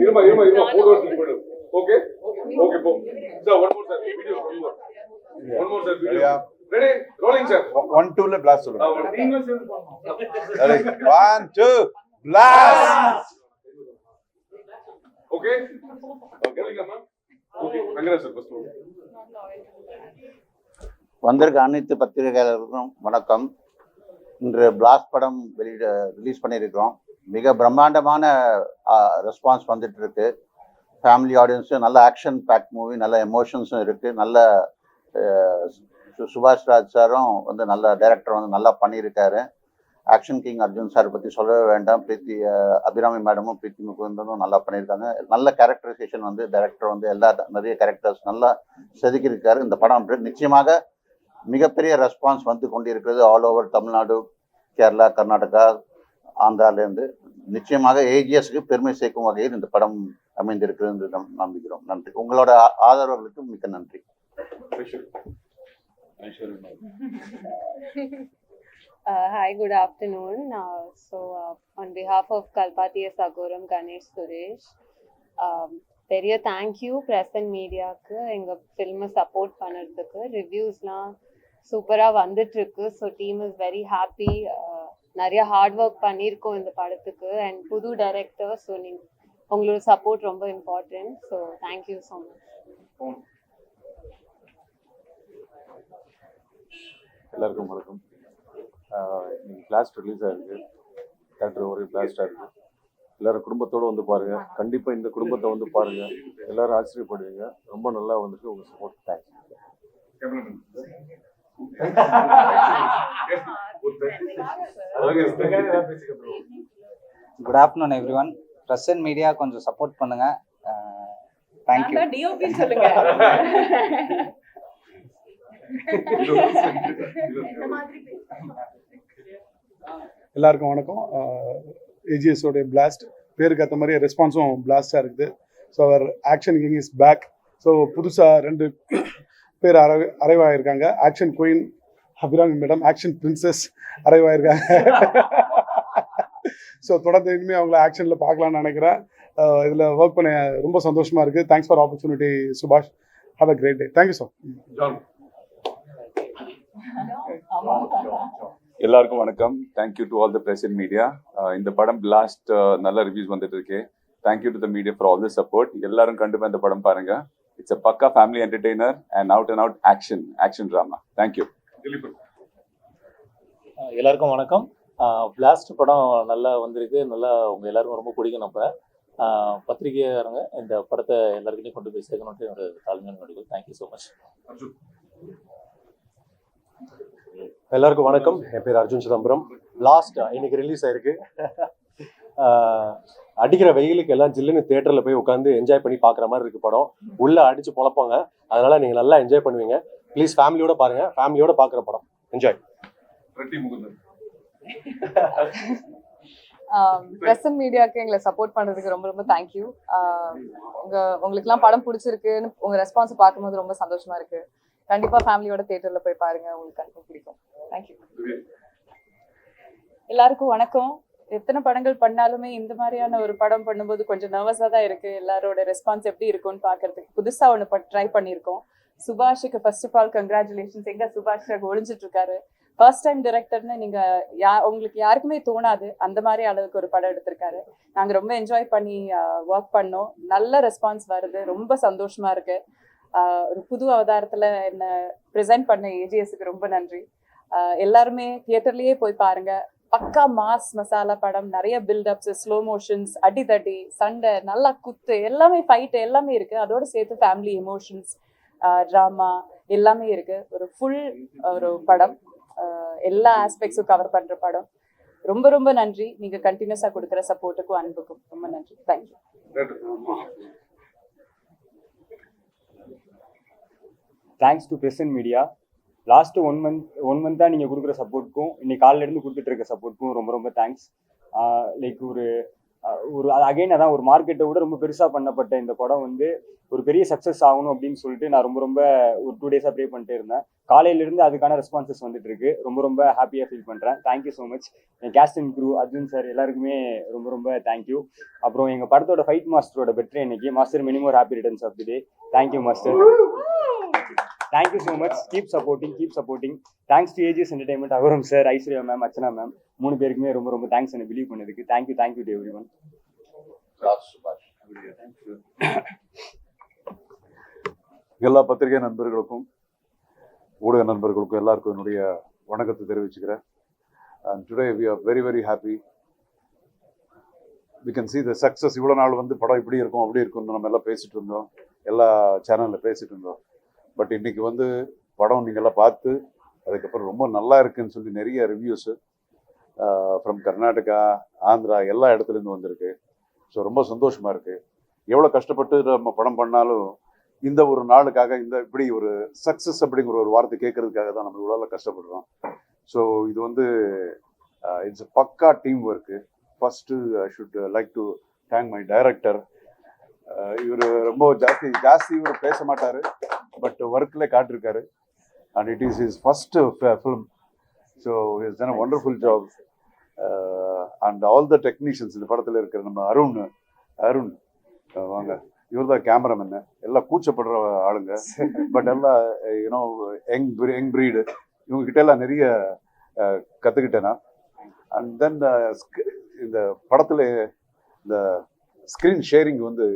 இருமா போட்டோ எடுத்து ஓகே போ sir one more sir video one more sir video ready rolling sir 1 2 ல blast சொல்லுங்க நீங்களும் சேர்ந்து பண்ணணும் 1 2 பிளாஸ்ட் ஓகே ரோலிங்கம்மா ஓகே வெங்கடேஷ் சார் ஃபர்ஸ்ட் வந்திருக்க அனைத்து பத்திரிகையாளர்களுக்கும் வணக்கம். இன்று பிளாஸ்ட் படம் ரிலீஸ் பண்ணியிருக்கிறோம். மிக பிரம்மாண்டமான ரெஸ்பான்ஸ் வந்துட்டு இருக்கு. ஃபேமிலி ஆடியன்ஸும் நல்ல ஆக்ஷன் பேக் மூவி, நல்ல எமோஷன்ஸும் இருக்கு. நல்ல சுபாஷ் ராஜ் சாரும் வந்து நல்ல டைரக்டர் வந்து நல்லா பண்ணியிருக்காரு. ஆக்ஷன் கிங் அர்ஜுன் சார் பற்றி சொல்லவே வேண்டாம். அபிராமி மேடமும் பிரீத்தி முகுந்தனும் நல்லா பண்ணியிருக்காங்க. நல்ல கேரக்டரைசேஷன் வந்து டைரக்டர் வந்து நிறைய கேரக்டர்ஸ் நல்லா செதுக்கியிருக்காரு. இந்த படம் நிச்சயமாக மிகப்பெரிய ரெஸ்பான்ஸ் வந்து கொண்டிருக்கிறது. ஆல் ஓவர் தமிழ்நாடு, கேரளா, கர்நாடகா, ஆந்திராலேருந்து. நிச்சயமாக ஏஜிஎஸ்க்கு பெருமை சேர்க்கும் வகையில் இந்த படம் அமைந்திருக்கிறது என்று நம்புகிறோம். நன்றி. உங்களோட ஆதரவுகளுக்கு மிக்க நன்றி. Hi, good afternoon. On behalf of Kalpathiya Sagoram Ganesh Suresh, பெரிய தேங்க்யூ பிரஸ் அண்ட் மீடியாவுக்கு எங்கள் ஃபில்மை சப்போர்ட் பண்ணுறதுக்கு. ரிவ்யூஸ்லாம் சூப்பராக வந்துட்டுருக்கு. So team is very happy. நிறைய ஹார்ட் ஒர்க் பண்ணியிருக்கோம் இந்த படத்துக்கு. அண்ட் புது டைரக்டர். ஸோ உங்களோட சப்போர்ட் ரொம்ப important. So thank you so much. எல்லாருக்கும் வணக்கம். இன்னைக்கு பிளாஸ்ட் ரிலீஸ் ஆகிருக்கு. தேட்டர் ஒரு பிளாஸ்டாக இருக்குது. எல்லோரும் குடும்பத்தோடு வந்து பாருங்கள். கண்டிப்பாக இந்த குடும்பத்தை வந்து பாருங்கள். எல்லோரும் ஆச்சரியப்படுவீங்க. ரொம்ப நல்லா வந்துட்டு உங்கள் support. Thanks. Good afternoon everyone. Press and media கொஞ்சம் சப்போர்ட் பண்ணுங்க. தேங்க்யூ. டிஓபி சொல்லுங்க. எல்லாருக்கும் வணக்கம். ஏஜிஎஸோடைய பிளாஸ்ட் பேருக்கு ஏற்ற மாதிரி ரெஸ்பான்ஸும் பிளாஸ்டாக இருக்குது. ஸோ அவர் action king is back. So புதுசாக 2 பேர் அரைவாயிருக்காங்க. Action queen Abirami madam, action princess அரைவாயிருக்காங்க. ஸோ தொடர்ந்து இனிமேல் அவங்கள ஆக்ஷனில் பார்க்கலான்னு நினைக்கிறேன். இதில் ஒர்க் பண்ண ரொம்ப சந்தோஷமாக இருக்குது. Thanks for opportunity Subash. Have a great day. Thank you sir. எல்லாருக்கும் வணக்கம். Thank you to all the press and media. இந்த படம் பிளாஸ்ட் நல்ல ரிவ்யூஸ் வந்துட்டு இருக்கு. Thank you to the media for all the support. எல்லாரும் கண்டிப்பாக இந்த படம் பாருங்க. இட்ஸ் அ பக்கா family entertainer and out action drama. Thank you. எல்லாருக்கும் வணக்கம். பிளாஸ்ட் படம் நல்லா வந்திருக்கு. நல்லா உங்கள் எல்லாருக்கும் ரொம்ப பிடிக்கும். நம்ம பத்திரிகையாளருங்க இந்த படத்தை எல்லாருக்கிட்டையும் கொண்டு போய் சேர்க்கணுன்ட்டு என்னோட தாழ்மையான நடிகர். Thank you so much. எல்லாருக்கும் வணக்கம். என் பேர் அர்ஜுன் சிதம்பரம். பிளாஸ்ட் இன்னைக்கு ரிலீஸ் ஆயிருக்கு. அடிக்கிற வெயிலுக்கு எல்லாம் ஜில்லுன்னு தியேட்டரில் போய் உட்காந்து என்ஜாய் பண்ணி பார்க்குற மாதிரி இருக்கு படம். உள்ளே அடிச்சு பொழப்பாங்க. அதனால நீங்கள் நல்லா என்ஜாய் பண்ணுவீங்க. ப்ளீஸ் ஃபேமிலியோட பாருங்க. ஃபேமிலியோட பார்க்குற படம். என்ஜாய். பிரஸ் அண்ட் மீடியாவுக்கு எங்களை சப்போர்ட் பண்ணுறதுக்கு ரொம்ப ரொம்ப தேங்க்யூ. உங்களுக்குலாம் படம் பிடிச்சிருக்குன்னு உங்கள் ரெஸ்பான்ஸை பார்க்கும்போது ரொம்ப சந்தோஷமா இருக்கு. கண்டிப்பா ஃபேமிலியோட தியேட்டர்ல போய் பாருங்க. உங்களுக்கு கண்டிப்பா பிடிக்கும். தேங்க்யூ. எல்லாருக்கும் வணக்கம். எத்தனை படங்கள் பண்ணாலுமே இந்த மாதிரியான ஒரு படம் பண்ணும்போது கொஞ்சம் நர்வஸா தான் இருக்கு. எல்லாரோட ரெஸ்பான்ஸ் எப்படி இருக்கும்னு பாக்குறதுக்கு புதுசா ஒன்று ட்ரை பண்ணியிருக்கோம். சுபாஷுக்கு ஃபர்ஸ்ட் ஆஃப் ஆல் கங்க்ராச்சுலேஷன்ஸ். எங்க சுபாஷ் ஒழிஞ்சிட்டு இருக்காரு. ஃபர்ஸ்ட் டைம் டைரக்டர்னு நீங்க உங்களுக்கு யாருக்குமே தோணாது அந்த மாதிரி அளவுக்கு ஒரு படம் எடுத்திருக்காரு. நாங்க ரொம்ப என்ஜாய் பண்ணி ஒர்க் பண்ணோம். நல்ல ரெஸ்பான்ஸ் வருது. ரொம்ப சந்தோஷமா இருக்கு. ஒரு புது அவதாரத்துல என்ன ப்ரெசென்ட் பண்ண ஏஜிஎஸ்க்கு ரொம்ப நன்றி. எல்லாருமே தியேட்டர்லயே போய் பாருங்க. பக்கா மாஸ் மசாலா படம். நிறைய பில்டப்ஸ், ஸ்லோ மோஷன்ஸ், அடிதடி, சண்டை, நல்லா குத்து, எல்லாமே ஃபைட் எல்லாமே இருக்கு. அதோட சேர்த்து ஃபேமிலி எமோஷன்ஸ், ட்ராமா எல்லாமே இருக்கு. ஒரு ஃபுல் ஒரு படம். எல்லா ஆஸ்பெக்ட்ஸும் கவர் பண்ற படம். ரொம்ப ரொம்ப நன்றி. நீங்க கண்டினியூஸா கொடுக்குற சப்போர்ட்டுக்கும் அன்புக்கும் ரொம்ப நன்றி. Thank you. Thanks to press and media. Last one மந்த்தாக நீங்கள் கொடுக்குற சப்போர்ட்டுக்கும் இன்னைக்கு காலையிலேருந்து கொடுத்துட்டு இருக்க சப்போர்ட்டுக்கும் ரொம்ப ரொம்ப தேங்க்ஸ். லைக் ஒரு ஒரு அகைன் அதான் ஒரு மார்க்கெட்டை விட ரொம்ப பெருசாக பண்ணப்பட்ட இந்த படம் வந்து ஒரு பெரிய சக்ஸஸ் ஆகணும் அப்படின்னு சொல்லிட்டு நான் ரொம்ப ஒரு 2 டேஸாக ப்ரே பண்ணிட்டே இருந்தேன். காலையிலேருந்து அதுக்கான ரெஸ்பான்சஸ் வந்துட்டு இருக்கு. ரொம்ப ஹாப்பியாக ஃபீல் பண்ணுறேன். Thank you so much. என் cast and crew Arjun sir எல்லாருக்குமே ரொம்ப தேங்க்யூ. அப்புறம் எங்கள் படத்தோட ஃபைட் மாஸ்டரோட பெட்ரே இன்னைக்கு. Master many more happy returns of the day. Thank you master. Thank you so much. Keep supporting. Thanks to AGS entertainment, Agaram sir, Aishwarya ma'am, Archana ma'am, 3 பேருக்குமே ரொம்ப தேங்க்ஸ் என்னை பிலீவ் பண்ணதுக்கு. Thank you to everyone. எல்லா பத்திரிகை நண்பர்களுக்கும் ஊடக நண்பர்களுக்கும் எல்லாருக்கும் என்னுடைய வணக்கத்தை தெரிவிச்சுக்கிறேன். And today we are very happy. We can see the success. இவ்வளோ நாள் வந்து படம் இப்படி இருக்கும் அப்படி இருக்கும்னு நம்ம எல்லாம் பேசிட்டு இருந்தோம், எல்லா சேனலில் பேசிட்டு இருந்தோம். பட் இன்னைக்கு வந்து படம் நீங்கள் எல்லாம் பார்த்து அதுக்கப்புறம் ரொம்ப நல்லா இருக்குன்னு சொல்லி நிறைய ரிவ்யூஸு ஃப்ரம் கர்நாடகா, ஆந்திரா, எல்லா இடத்துலேருந்து வந்திருக்கு. ஸோ ரொம்ப சந்தோஷமாக இருக்குது. எவ்வளோ கஷ்டப்பட்டு நம்ம படம் பண்ணாலும் இந்த ஒரு நாளுக்காக, இந்த இப்படி ஒரு சக்ஸஸ் அப்படிங்கிற ஒரு வார்த்தை கேட்கறதுக்காக தான் நம்ம இவ்வளோ கஷ்டப்படுறோம். ஸோ இது வந்து இட்ஸ் பக்கா team work. First I should like to thank my director. இவர் ரொம்ப ஜாஸ்தி இவர் பேச மாட்டார், பட் ஒர்க்கில் காட்டிருக்காரு. And it is his first film. So is done a wonderful job. And all the technicians, இந்த படத்தில் இருக்கிற நம்ம அருண் வாங்க, இவர் தான் கேமராமேன். எல்லாம் கூச்சப்படுற ஆளுங்க, பட் எல்லாம் யூனோ யங் ப்ரீடு. இவங்ககிட்ட எல்லாம் நிறைய கற்றுக்கிட்டேன் நான். அண்ட் தென் இந்த படத்தில் இந்த ஸ்க்ரீன் ஷேரிங் வந்து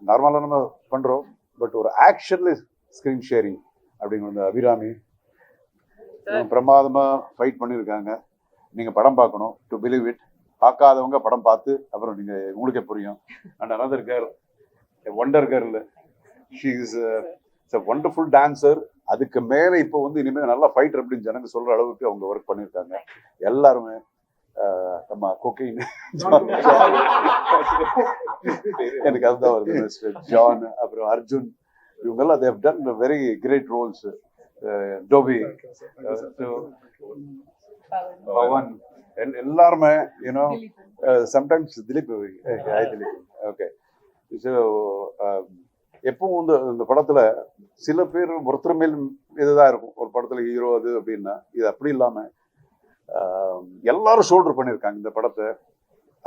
நார்மலாக நம்ம பண்ணுறோம், பட் ஒரு ஆக்ஷனில் ஸ்க்ரீன் ஷேரிங் அப்படிங்கிற அபிராமி பிரமாதமாக ஃபைட் பண்ணியிருக்காங்க. நீங்கள் படம் பார்க்கணும் டு பிலீவ் இட். பார்க்காதவங்க படம் பார்த்து அப்புறம் நீங்கள் உங்களுக்கே புரியும். And another girl, wonder girl, she is a wonderful dancer. அதுக்கு மேலே இப்போ வந்து இனிமேல் நல்லா ஃபைட்டர் அப்படின்னு ஜனங்க சொல்கிற அளவுக்கு அவங்க ஒர்க் பண்ணியிருக்காங்க எல்லாருமே. நம்ம கொக்கைன் எனக்கு அதுதான் வருது, மிஸ்டர் ஜான், அப்புறம் அர்ஜுன், இவங்கெல்லாம் they have done very great roles. Toby, Pavan, எல்லாருமே you know sometimes Dileep, okay. So எப்பவும் வந்து இந்த படத்துல சில பேர் ஒருத்தர் மேல் இதுதான் இருக்கும் ஒரு படத்துல ஹீரோ அது அப்படின்னா, இது அப்படி இல்லாம எல்லாரும் ஷோல்டர் பண்ணியிருக்காங்க இந்த படத்தை.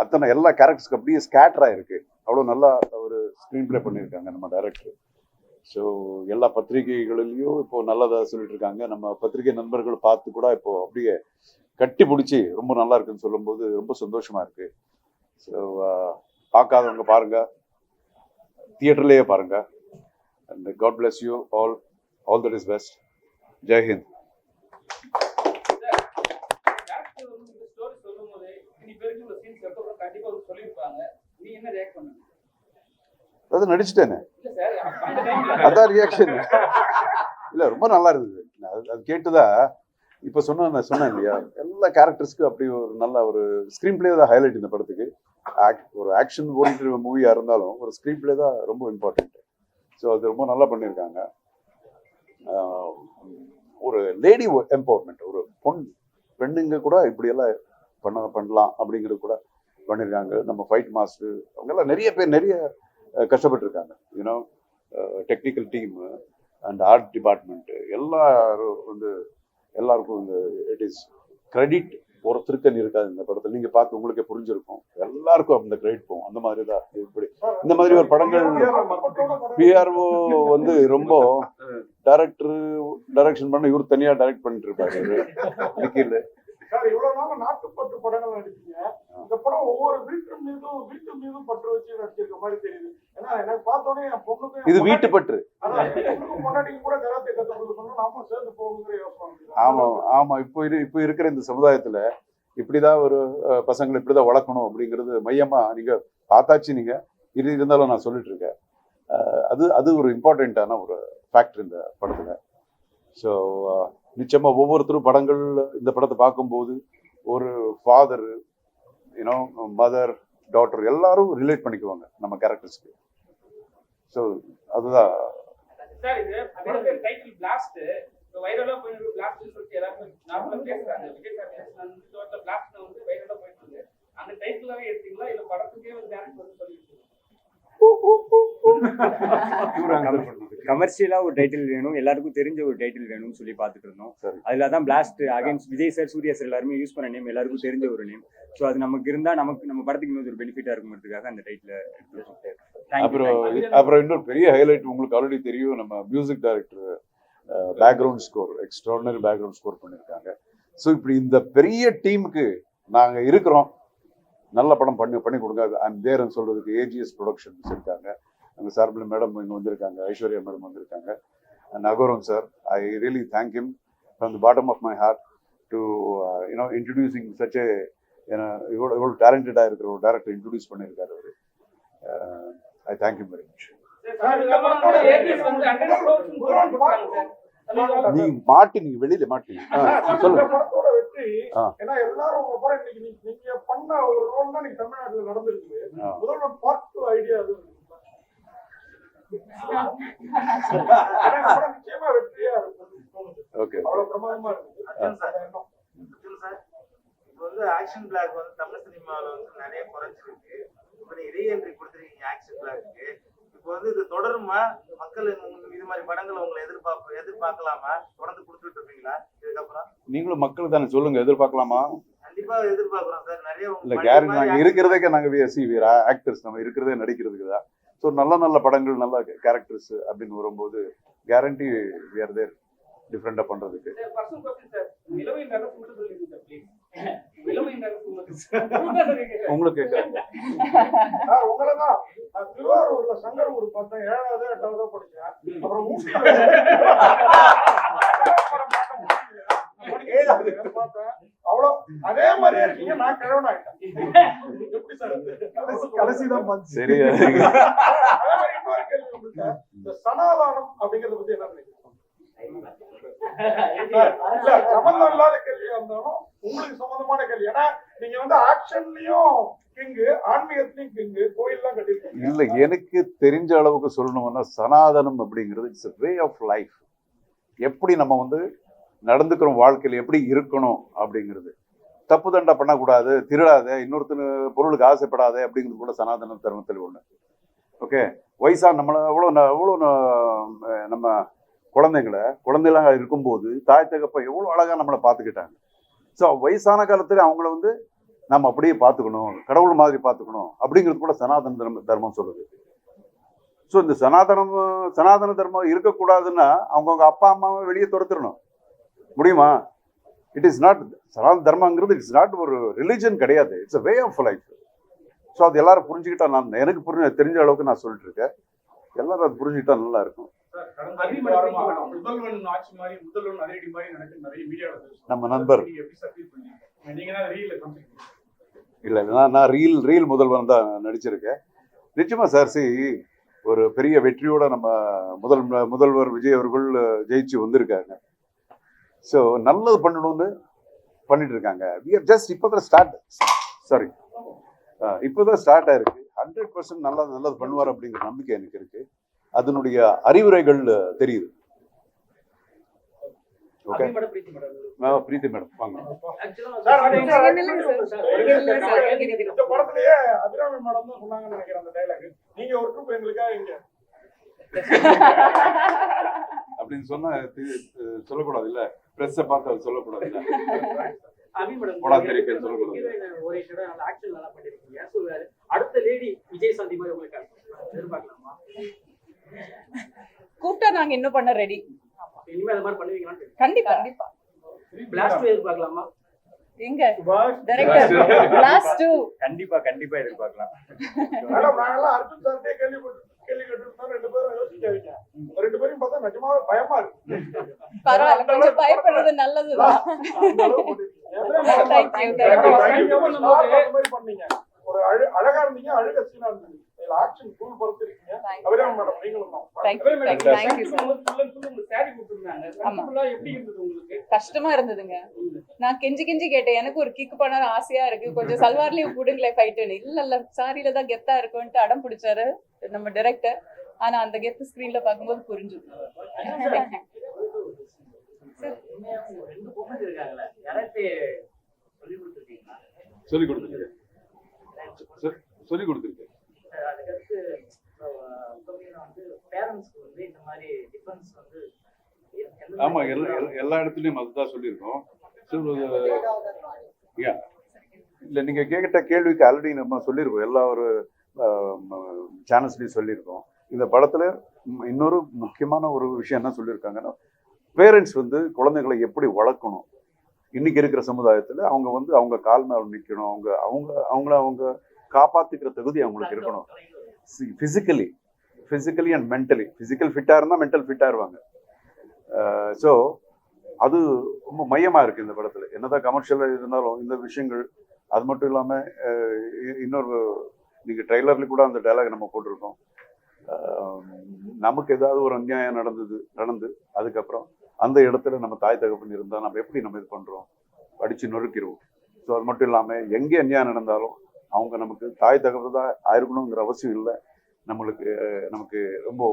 அத்தனை எல்லா கேரக்டர்ஸ்க்கு அப்படியே ஸ்கேட்டரா இருக்கு. அவ்வளோ நல்லா ஒரு ஸ்க்ரீன் பிளே பண்ணியிருக்காங்க நம்ம டைரக்டர். ஸோ எல்லா பத்திரிகைகளிலையும் இப்போ நல்லதாக சொல்லிட்டு இருக்காங்க. நம்ம பத்திரிகை நண்பர்கள் பார்த்து கூட இப்போ அப்படியே கட்டி பிடிச்சி ரொம்ப நல்லா இருக்குன்னு சொல்லும்போது ரொம்ப சந்தோஷமா இருக்கு. ஸோ பார்க்காதவங்க பாருங்க, தியேட்டர்லேயே பாருங்க. And God bless you all that is best. Jai Hind. அது நடிச்சுட்டேனே, அதான் ரியாக்ஷன். இல்ல ரொம்ப நல்லா இருந்தது. அது கேட்டுதான் இப்ப சொன்னேன் இல்லையா, எல்லா கேரக்டர்ஸ்க்கும் அப்படி ஒரு நல்ல ஒரு ஸ்கிரீன் பிளே தான் ஹைலைட் இந்த படத்துக்கு. ஒரு ஆக்ஷன் ஓரியன்டட் மூவியா இருந்தாலும் ஒரு ஸ்கிரீன் பிளே தான் ரொம்ப இம்பார்ட்டன்ட். ஸோ அது ரொம்ப நல்லா பண்ணியிருக்காங்க. ஒரு லேடி எம்பவர்மெண்ட், ஒரு பெண்ணுங்க கூட இப்படியெல்லாம் பண்ணலாம் அப்படிங்கிறது கூட பண்ணியிருக்காங்க. நம்ம ஃபைட் மாஸ்டர் அவங்கெல்லாம் நிறைய பேர் நிறைய கஷ்டப்பட்டுருக்காங்க. You know technical team and art department எல்லாரும் வந்து எல்லாருக்கும் இந்த இட் இஸ் கிரெடிட் ஒருத்தருக்குன்னு இருக்காது இந்த படத்தில். நீங்கள் பார்த்து உங்களுக்கே புரிஞ்சிருக்கும், எல்லாருக்கும் அந்த கிரெடிட் போகும். அந்த மாதிரி தான் இப்படி இந்த மாதிரி ஒரு படங்கள். பிஆர்ஓ வந்து ரொம்ப டைரக்ஷன் பண்ண இவர் தனியாக டைரக்ட் பண்ணிட்டு இருப்பாரு நிக்கில். இவ்வளவு நாள் நாட்டுப்பற்று படங்கள் நடிச்சீங்க, இந்த படம் ஒவ்வொரு வீட்டு மீதும் பற்று வச்சு நடிச்சிருக்க மாதிரி தெரியுது. ஏன்னா எனக்கு பார்த்தோன்னே என் பொண்ணுக்கு இது வீட்டு பற்று. முன்னாடி கூட கராத்தே கற்றுக் சொன்னா நாமும் சேர்ந்து போகணுங்கிற யோசனை. ஆமா இப்போ இருக்கிற இந்த சமுதாயத்துல இப்படிதான் ஒரு பசங்களை இப்படிதான் வளர்க்கணும் அப்படிங்கிறது மையமா நீங்க பார்த்தாச்சு. நீங்க இது இருந்தாலும் நான் சொல்லிட்டு இருக்கேன். அது ஒரு இம்பார்ட்டண்ட்டான ஒரு ஃபேக்டர் இந்த படத்துல. ஸோ நிச்சயமா ஒவ்வொருத்தரும் படங்கள் இந்த படத்தை பார்க்கும்போது ஒரு ஃபாதர், யூனோ மதர், டாட்டர் எல்லாரும் ரிலேட் பண்ணிக்குவாங்க நம்ம கேரக்டர்ஸ்க்கு. ஸோ அதுதான் சார். இது படத்தோட டைட்டில் பிளாஸ்ட் வைரலா போயிருக்கு. பிளாஸ்ட்னு சொல்லிட்டு எல்லாரும் நார்மலா பேசுறாங்க. விஜய் சார் வந்து பிளாஸ்ட் வந்து வைரலா போயிட்டு இருக்கு. அந்த டைட்டிலாவே எடுத்தீங்களா இல்ல படத்துக்கே ஒரு டேரக்டர் வந்து சொல்லியிருக்கீங்க. கமர்ஷியலா ஒரு டைட்டில் வேணும், எல்லாருக்கும் தெரிஞ்ச ஒரு டைட்டில் வேணும்னு சொல்லி பார்த்துட்டு இருந்தோம். சரி. அதுல தான் blast against Vijay sir, Suriya sir எல்லாருமே யூஸ் பண்ண நேம், எல்லாருக்கும் தெரிஞ்ச ஒரு நேம். ஸோ அது நமக்கு இருந்தா நம்ம படத்துக்கு இன்னொரு ஒரு பெனிஃபிட்டா இருக்குங்கிறதுக்காக அந்த டைட்டில் அப்புறம் இன்னொரு பெரிய ஹைலைட் உங்களுக்கு ஆல்ரெடி தெரியும், நம்ம music director background score extraordinary background score பண்ணியிருக்காங்க. ஸோ இப்படி இந்த பெரிய டீமுக்கு நாங்க இருக்கிறோம், நல்ல படம் பண்ணி கொடுங்க அண்ட் தேர்ன்னு சொல்றதுக்கு ஏஜிஎஸ் ப்ரொடக்ஷன்ஸ் இருக்காங்க, அங்கே சார்பில் மேடம் இங்கே வந்திருக்காங்க, ஐஸ்வர்யா மேடம் வந்திருக்காங்க, and Akoram sir. I really thank him from the bottom of my heart to introducing such a இவ்வளோ டேலண்டடாக இருக்கிற ஒரு டேரக்டர் இன்ட்ரடியூஸ் பண்ணியிருக்காரு அவர். I thank you very much. Sir இந்த படத்தோட ATS வந்து 100 crores கொடுத்தாங்க சார். நீங்க வெளியில மாட்டீங்க சொல்லுங்க. படத்தோட வெற்றி ஆ. ஏன்னா எல்லாரும் உங்க படம் இன்னைக்கு நீங்க பண்ண ஒரு ரோல் தான் நீங்க தமிழ்நாட்டுல நடந்திருக்கு. முதல்ல பார்ட் 2 ஐடியா அது படம் நிச்சயமா வெற்றியா இருக்கும். ஓகே, அவ்வளவு பிரமாதமா இருக்கு. இப்போ வந்து ஆக்ஷன் பிளாக் வந்து தமிழ் சினிமாவில் வந்து நிறைய குறைஞ்சிருக்கு. இப்போ நீங்க ரீஎன்ட்ரி கொடுத்துருக்கீங்க ஆக்ஷன் பிளாக்கு. இப்போ வந்து இது தொடருமா? மக்கள் இது மாதிரி படங்களை உங்களை எதிர்பார்க்கலாமா? தொடர்ந்து கொடுத்துட்டு இருப்பீங்களா இதுக்கப்புறம்? நீங்களும் மக்கள் தானே சொல்லுங்க, எதிர்பார்க்கலாமா? கண்டிப்பா எதிர்பார்க்கிறோம் சார். நிறைய இல்ல கேரண்டி நாங்க இருக்கிறதுக்கே நாங்க ஆக்டர்ஸ் நம்ம இருக்கிறதே நடிக்கிறதுக்கு தான். ஸோ நல்ல நல்ல படங்கள் நல்ல கேரக்டர்ஸ் அப்படின்னு வரும்போது கேரண்டி வி ஆர் தேர் டிஃப்ரெண்டா பண்றதுக்கு. Sir personal question sir. இளமை நரசு மட்டும் சொல்லுங்க சார் ப்ளீஸ். இளமை நரசு மட்டும். உங்களுக்கு சார் உங்களை தான் திருவாரூர்ல சங்கரூர் பார்த்தேன், 7வது 8வது படிச்சேன். அப்புறம் பார்த்தேன், அவ்வளோ அதே மாதிரியே இருக்கீங்க. நான் கிழவன் ஆயிட்டேன். எப்படி சார் கடைசிதான் பார்த்து சரியா? அதே மாதிரி இன்னொரு கேள்வி உங்களுக்கு, இந்த சனாதானம் அப்படிங்கறத பத்தி என்ன நினைக்கிறீங்க? இல்ல சம்பந்தம் இல்லாத கேள்வியா இருந்தாலும் உங்களுக்கு சம்பந்தமான கேள்வி. ஏன்னா நீங்க வந்து ஆக்ஷன்லயும் கிங்கு, ஆன்மீகத்திலயும் கிங்கு, கோயில்லாம் கட்டிருக்கீங்க. இல்ல எனக்கு தெரிஞ்ச அளவுக்கு சொல்லணும்னா சனாதனம் அப்படிங்கிறது இட்ஸ் வே ஆஃப் லைஃப். எப்படி நம்ம வந்து நடந்துக்கிறோம், வாழ்க்கையில் எப்படி இருக்கணும் அப்படிங்கிறது. தப்பு தண்டை பண்ணக்கூடாது, திருடாத, இன்னொருத்தர் பொருளுக்கு ஆசைப்படாத அப்படிங்கிறது கூட சனாதன தர்மத்தில் ஒண்ணு. ஓகே, வயசா நம்மளை எவ்வளோ நம்ம குழந்தைகளாக இருக்கும்போது தாய் தகப்ப எவ்வளோ அழகா நம்மளை பார்த்துக்கிட்டாங்க. ஸோ வயசான காலத்துல அவங்கள வந்து நம்ம அப்படியே பார்த்துக்கணும், கடவுள் மாதிரி பார்த்துக்கணும் அப்படிங்கிறது கூட சனாதன தர்மம் சொல்லுது. ஸோ இந்த சனாதன தர்மம் இருக்கக்கூடாதுன்னா அவங்கவுங்க அப்பா அம்மாவை வெளியே துரத்துடணும். முடியுமா? இட் இஸ் நாட் சனாதன தர்மங்கிறது இட்ஸ் நாட் ஒரு ரிலிஜன் கிடையாது, it's a way of life. So அது எல்லாரும் புரிஞ்சுக்கிட்டா, எனக்கு தெரிஞ்ச அளவுக்கு நான் சொல்லிட்டு இருக்கேன், எல்லாரும் அது புரிஞ்சுக்கிட்டா நல்லா இருக்கும். முதல்வன் ஆட்சி மாதிரி, முதல்வன் அதிரடி மாதிரி நடக்குது நிறைய மீடியாவில். நம்ம நண்பர் நீங்க தான் ரீல் இல்லை, நான் ரீல் முதல்வன் தான் நடிச்சிருக்கேன். நிச்சயமா சார், ஒரு பெரிய வெற்றியோட நம்ம முதல்வர் விஜய் அவர்கள் ஜெயிச்சு வந்திருக்காங்க. ஸோ நல்லது பண்ணணும்னு பண்ணிட்டு இருக்காங்க. இப்போதான் ஸ்டார்ட் ஆயிருக்கு. 100% நல்லது பண்ணுவார் அப்படிங்கிற நம்பிக்கை எனக்கு இருக்கு. அதனுடைய அறிவுரைகள் தெரியுது. ஓகே, பிரீத்தி மேடம் வாங்க. இந்த படத்திலேயே அபிராமி மேடம் தான் சொன்னாங்கன்னு நினைக்கிறேன் அந்த டைலாக். நீங்க ஒரு ட்ரூப் எங்களுக்காக இங்க அப்படின்னு சொன்னா சொல்லக்கூடாது இல்ல, பிரஸ்ஸை பார்த்து அது சொல்லக்கூடாது இல்ல, படம் தெரிவிக்க சொல்லக்கூடாது. அடுத்த லேடி விஜய் சாந்தி மாதிரி உங்களுக்கு எதிர்பார்க்கலாமா? கூப்பிட்டா நாங்க இன்னும் பண்ண ரெடி. இனிமே அது மாதிரி பண்ணுவீங்களான்னு? கண்டிப்பா கண்டிப்பா. பிளாஸ்ட் எதிர்பார்க்கலாமா? எங்க டைரக்டர் பிளாஸ்ட் 2 கண்டிப்பா எதிர்பார்க்கலாம். மேடம் நாங்கெல்லாம் அர்ஜுன் சார்ட்டே கேள்வி கேட்டுருந்தோம். 2 பேரும் யோசிக்காதீங்க. 2 பேரும் பார்த்தா நிஜமாவே பயமா இருக்கு. பரவாயில்ல, கொஞ்சம் பயப்படுறது நல்லதுதான். பண்ணீங்க ஒரு அழகா இருந்தீங்க, அழகா சீனா இருந்தீங்க. ஆக்ஷன் கூல் பொறுத்து இருக்கீங்க. அபிராமி மேடம் நீங்களும் கஷ்டமா இருந்ததுங்க. நான் கெஞ்சி கேட்டேன், எனக்கு ஒரு கிக்கு பண்ண ஆசையா இருக்கு, கொஞ்சம் சல்வார்லயும் கூடுங்களே ஃபைட்டுன்னு. இல்ல சாரியில தான் கெத்தா இருக்கும்ட்டு அடம் பிடிச்சாரு நம்ம டைரக்டர். ஆனா அந்த கெத்து ஸ்கிரீன்ல பார்க்கும்போது புரிஞ்சு. சொல்லி கொடுத்துருக்கேன். சொல்லி கொடுத்துருக்கேன். அதுக்கடுத்து வந்து பேரண்ட்ஸ்க்கு வந்து இந்த மாதிரி டிஃபரன்ஸ் வந்து ஆமா, எல்லா இடத்துலையும் அதுதான் சொல்லியிருக்கோம். இல்லை, நீங்கள் கேட்ட கேள்விக்கு ஆல்ரெடி நம்ம சொல்லியிருக்கோம், எல்லா ஒரு சேனல்ஸ்லையும் சொல்லியிருக்கோம். இந்த படத்தில் இன்னொரு முக்கியமான ஒரு விஷயம் என்ன சொல்லியிருக்காங்கன்னா, பேரண்ட்ஸ் வந்து குழந்தைகளை எப்படி வளர்க்கணும், இன்னைக்கு இருக்கிற சமுதாயத்தில் அவங்க வந்து அவங்க கால் மேல் நிற்கணும், அவங்கள காப்பாற்றிக்கிற தகுதி அவங்களுக்கு இருக்கணும். Physically and mentally. ஃபிசிக்கல் ஃபிட்டாக இருந்தால் மென்டல் ஃபிட்டாக இருவாங்க. ஸோ அது ரொம்ப மையமாக இருக்குது இந்த படத்தில். என்னதான் கமர்ஷியலாக இருந்தாலும் இந்த விஷயங்கள், அது மட்டும் இல்லாமல் இன்னொரு நீங்கள் ட்ரெய்லர்ல கூட அந்த டைலாக் நம்ம போட்டிருக்கோம். நமக்கு ஏதாவது ஒரு அநியாயம் நடந்து அதுக்கப்புறம் அந்த இடத்துல நம்ம தாய் தகப்பன் இருந்தால் நம்ம எப்படி நம்ம இது பண்ணுறோம், அடித்து நொறுக்கிடுவோம். ஸோ அது மட்டும் இல்லாமல் எங்கே அநியாயம் நடந்தாலும் அவங்க நமக்கு தாய் தகப்பன் தான் ஆயிருக்கணுங்கிற அவசியம் இல்லை, நமக்கு ரொம்ப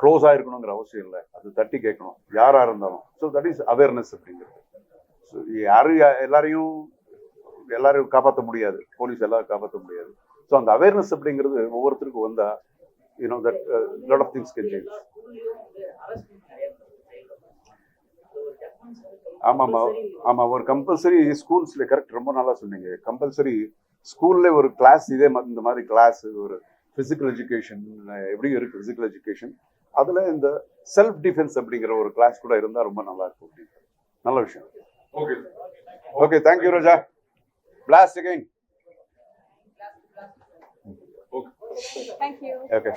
க்ளோஸாக இருக்கணுங்கிற அவசியம் இல்லை. அது தட்டி கேட்கணும் யாராக இருந்தாலும். ஸோ தட் இஸ் அவேர்னஸ் அப்படிங்கிறது. ஸோ எல்லாரையும் காப்பாற்ற முடியாது, போலீஸ் எல்லாரும் காப்பாற்ற முடியாது. ஸோ அந்த அவேர்னஸ் அப்படிங்கிறது ஒவ்வொருத்தருக்கும் வந்தால் that lot of things can change. ஆமாம், ஒரு கம்பல்சரி ஸ்கூல்ஸில் கரெக்ட், ரொம்ப நல்லா சொன்னீங்க. கம்பல்சரி ஸ்கூல்ல ஒரு கிளாஸ், இந்த மாதிரி கிளாஸ், ஒரு ஃபிசிக்கல் எஜுகேஷன் எப்படி இருக்குது, ஃபிசிக்கல் எஜுகேஷன், அதில் இந்த செல்ஃப் டிஃபென்ஸ் அப்படிங்கிற ஒரு கிளாஸ் கூட இருந்தால் ரொம்ப நல்லா இருக்கும். நல்ல விஷயம். Okay, thank you Roja. Blast again. Thank you. Okay.